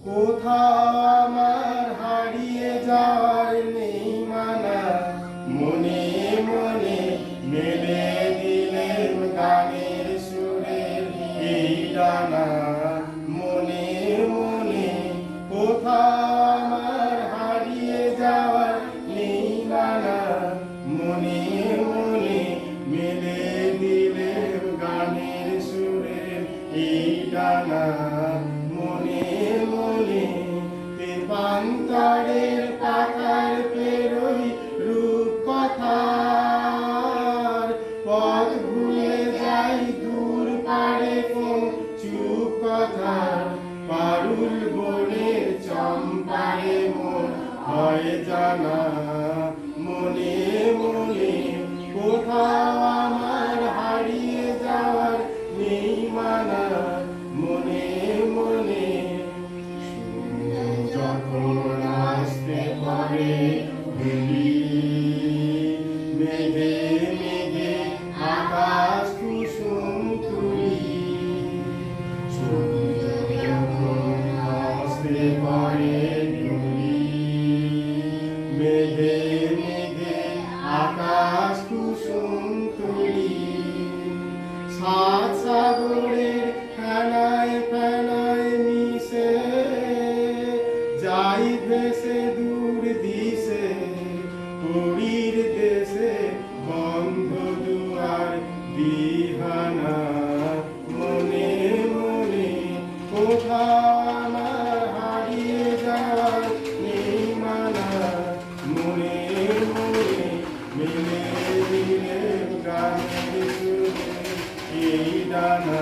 কোথাও আমার হারিয়ে যাওয়ার নেই মানা, মনে মনে মেলে দিলেন গানের সুরের এই ডানা। মনে মনে কোথাও আমার হারিয়ে যাওয়ার নেই মানা, মনে মনে মেলে দিলেন গানের সুরের এই ডানা। মনে মনে তেপান্তরের পাতার পেরোই রূপকথার পথ ভুলে যাই দূর পারে কোন চুপ কথার। পারুল বনের চম্পারে মন হয় জানা, মনে মনে কোথাও আমার হারিয়ে যাওয়ার নেই মানা, মনে মনে। যখন আসতে পারে মেঘে মেঘে আকাশ কুসুম তুলি, যখন আসতে পারে মেঘে মেঘে আকাশ কুসুম তুলি। সাত সাগরের ফেনায় ফেনায় মিশে যাই ভেসে দূর দিশে, পুরীর দেশে বন্ধ দুয়ার দিহানা। মনে মনে কোথাও আমার হারিয়ে যাওয়ার নেই মানা, মনে মনে মিলে মিলে গানের সুরে এই ডানা।